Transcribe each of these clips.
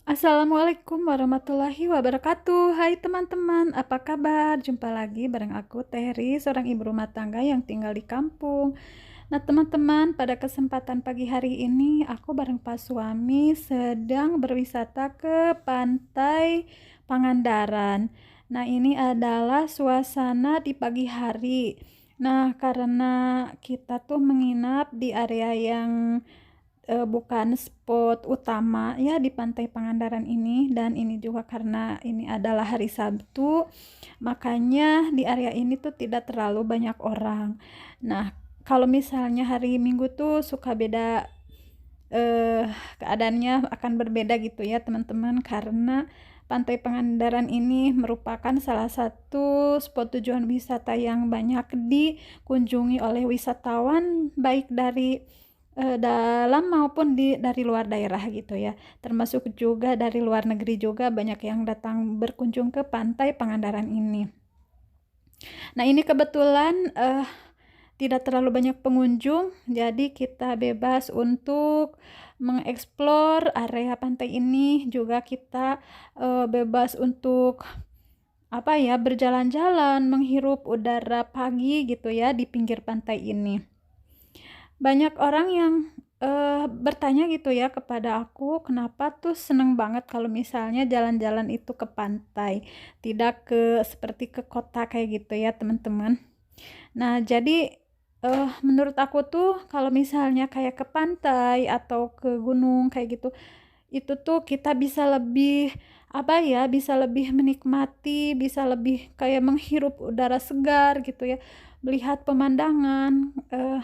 Assalamualaikum warahmatullahi wabarakatuh. Hai teman-teman, apa kabar? Jumpa lagi bareng aku Terry, seorang ibu rumah tangga yang tinggal di kampung. Nah teman-teman, pada kesempatan pagi hari ini aku bareng Pak suami sedang berwisata ke pantai Pangandaran. Nah ini adalah suasana di pagi hari. Nah karena kita tuh menginap di area yang bukan spot utama ya di Pantai Pangandaran ini, dan ini juga karena ini adalah hari Sabtu, makanya di area ini tuh tidak terlalu banyak orang. Nah, kalau misalnya hari Minggu tuh suka beda, eh, keadaannya akan berbeda gitu ya teman-teman, karena Pantai Pangandaran ini merupakan salah satu spot tujuan wisata yang banyak dikunjungi oleh wisatawan baik dari dalam maupun dari luar daerah gitu ya, termasuk juga dari luar negeri juga banyak yang datang berkunjung ke Pantai Pangandaran ini. Nah ini kebetulan tidak terlalu banyak pengunjung, jadi kita bebas untuk mengeksplor area pantai ini. Juga kita bebas untuk apa ya, berjalan-jalan, menghirup udara pagi gitu ya di pinggir pantai ini. Banyak orang yang bertanya gitu ya kepada aku, kenapa tuh seneng banget kalau misalnya jalan-jalan itu ke pantai, tidak seperti ke kota kayak gitu ya teman-teman. Nah, jadi menurut aku tuh kalau misalnya kayak ke pantai atau ke gunung kayak gitu, itu tuh kita bisa lebih apa ya, bisa lebih menikmati, bisa lebih kayak menghirup udara segar gitu ya, melihat pemandangan ke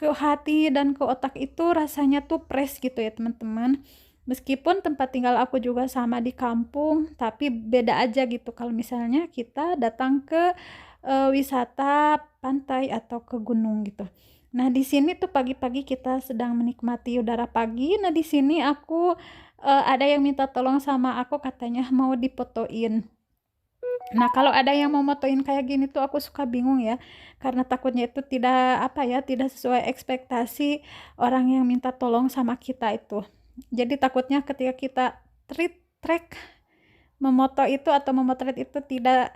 hati dan ke otak itu rasanya tuh fresh gitu ya teman-teman. Meskipun tempat tinggal aku juga sama di kampung, tapi beda aja gitu kalau misalnya kita datang ke wisata pantai atau ke gunung gitu. Nah, di sini tuh pagi-pagi kita sedang menikmati udara pagi. Nah, di sini aku ada yang minta tolong sama aku, katanya mau difotoin. Nah, kalau ada yang mau motoin kayak gini tuh aku suka bingung ya, karena takutnya itu tidak apa ya, tidak sesuai ekspektasi orang yang minta tolong sama kita itu. Jadi takutnya ketika kita track memoto itu atau memotret itu tidak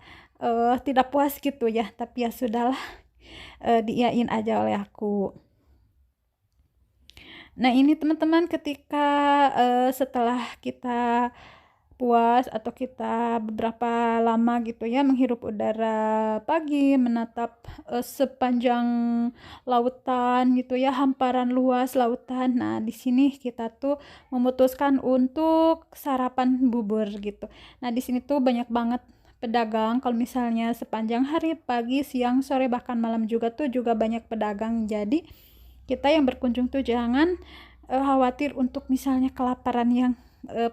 puas gitu ya, tapi ya sudahlah, diiyain aja oleh aku. Nah, ini teman-teman ketika setelah kita puas atau kita beberapa lama gitu ya menghirup udara pagi, menatap sepanjang lautan gitu ya, hamparan luas lautan. Nah, di sini kita tuh memutuskan untuk sarapan bubur gitu. Nah, di sini tuh banyak banget pedagang. Kalau misalnya sepanjang hari, pagi, siang, sore, bahkan malam juga tuh juga banyak pedagang. Jadi kita yang berkunjung tuh jangan khawatir untuk misalnya kelaparan, yang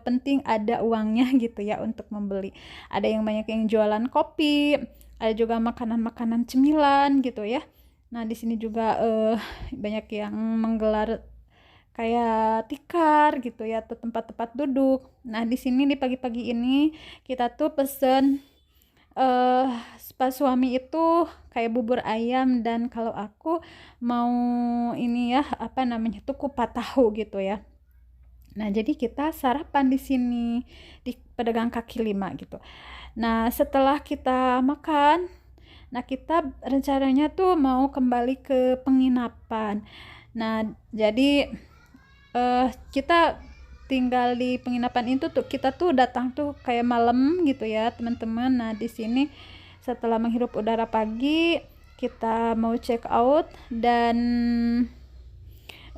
penting ada uangnya gitu ya untuk membeli. Ada yang banyak yang jualan kopi, ada juga makanan-makanan cemilan gitu ya. Nah, di sini juga banyak yang menggelar kayak tikar gitu ya, atau tempat-tempat duduk. Nah, di sini di pagi-pagi ini kita tuh pesen eh pas suami itu kayak bubur ayam, dan kalau aku mau ini ya, apa namanya tuh, kupat tahu gitu ya. Nah, jadi kita sarapan di sini di pedagang kaki lima gitu. Nah, setelah kita makan, nah kita rencananya tuh mau kembali ke penginapan. Nah, jadi kita tinggal di penginapan itu tuh, kita tuh datang tuh kayak malam gitu ya teman-teman. Nah, di sini setelah menghirup udara pagi kita mau check out, dan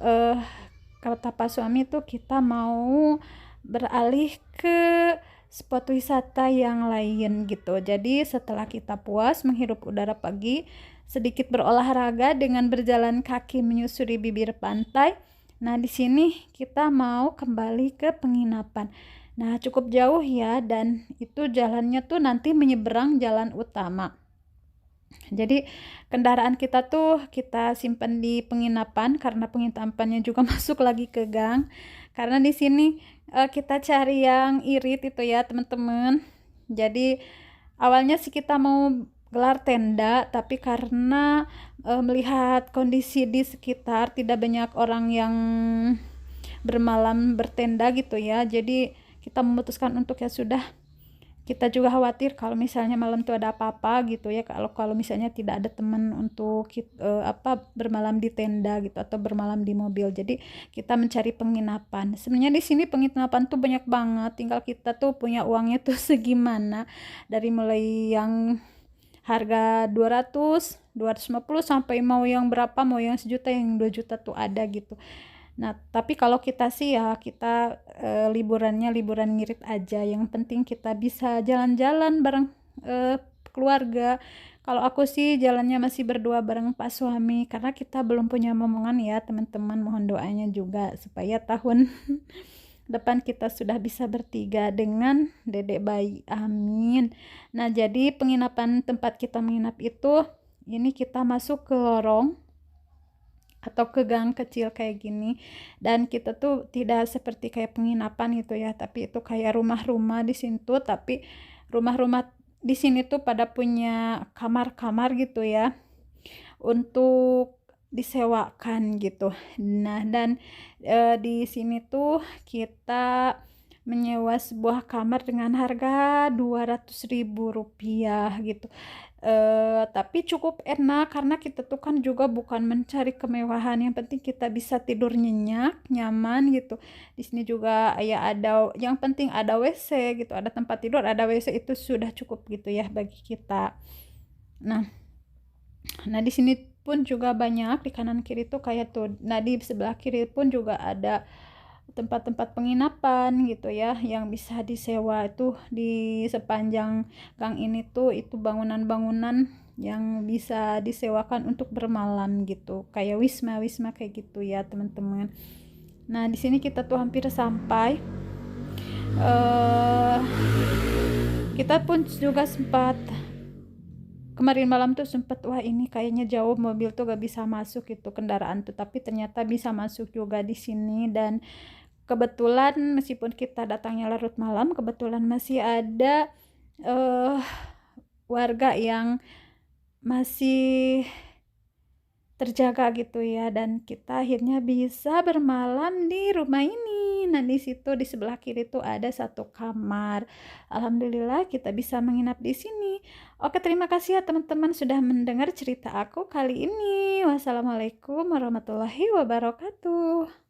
eh kata Pak suami tuh kita mau beralih ke spot wisata yang lain gitu. Jadi setelah kita puas menghirup udara pagi, sedikit berolahraga dengan berjalan kaki menyusuri bibir pantai. Nah, di sini kita mau kembali ke penginapan. Nah, cukup jauh ya, dan itu jalannya tuh nanti menyeberang jalan utama. Jadi kendaraan kita tuh kita simpan di penginapan, karena penginapannya juga masuk lagi ke gang. Karena di sini kita cari yang irit itu ya teman-teman. Jadi awalnya sih kita mau gelar tenda, tapi karena melihat kondisi di sekitar tidak banyak orang yang bermalam bertenda gitu ya, jadi kita memutuskan untuk ya sudah, kita juga khawatir kalau misalnya malam itu ada apa-apa gitu ya, kalau misalnya tidak ada teman untuk bermalam di tenda gitu atau bermalam di mobil. Jadi kita mencari penginapan. Sebenarnya di sini penginapan tuh banyak banget, tinggal kita tuh punya uangnya tuh segimana, dari mulai yang harga 200, 250 sampai mau yang berapa, mau yang sejuta, yang 2 juta tuh ada gitu. Nah, tapi kalau kita sih ya kita liburannya liburan ngirit aja. Yang penting kita bisa jalan-jalan bareng keluarga. Kalau aku sih jalannya masih berdua bareng Pak suami, karena kita belum punya momongan ya teman-teman. Mohon doanya juga supaya tahun depan kita sudah bisa bertiga dengan dedek bayi. Amin. Nah, jadi penginapan tempat kita menginap itu, ini kita masuk ke lorong atau ke gang kecil kayak gini, dan kita tuh tidak seperti kayak penginapan gitu ya, tapi itu kayak rumah-rumah di situ, tapi rumah-rumah di sini tuh pada punya kamar-kamar gitu ya untuk disewakan gitu. Nah, dan di sini tuh kita menyewa sebuah kamar dengan harga 200.000 rupiah gitu. Tapi cukup enak karena kita tuh kan juga bukan mencari kemewahan, yang penting kita bisa tidur nyenyak, nyaman gitu. Di sini juga ya ada, yang penting ada WC gitu, ada tempat tidur, ada WC, itu sudah cukup gitu ya bagi kita. Nah, di sini pun juga banyak di kanan kiri tuh kayak tuh. Nah, di sebelah kiri pun juga ada tempat-tempat penginapan gitu ya yang bisa disewa. Itu di sepanjang gang ini tuh itu bangunan-bangunan yang bisa disewakan untuk bermalam gitu, kayak wisma kayak gitu ya teman-teman. Nah, di sini kita tuh hampir sampai. eh kita pun juga sempat kemarin malam tuh sempet, wah ini kayaknya jauh, mobil tuh gak bisa masuk gitu, kendaraan tuh, tapi ternyata bisa masuk juga di sini. Dan kebetulan meskipun kita datangnya larut malam, kebetulan masih ada eh warga yang masih terjaga gitu ya, dan kita akhirnya bisa bermalam di rumah ini. Nah, di situ di sebelah kiri tuh ada satu kamar. Alhamdulillah kita bisa menginap di sini. Oke, terima kasih ya teman-teman sudah mendengar cerita aku kali ini. Wassalamualaikum warahmatullahi wabarakatuh.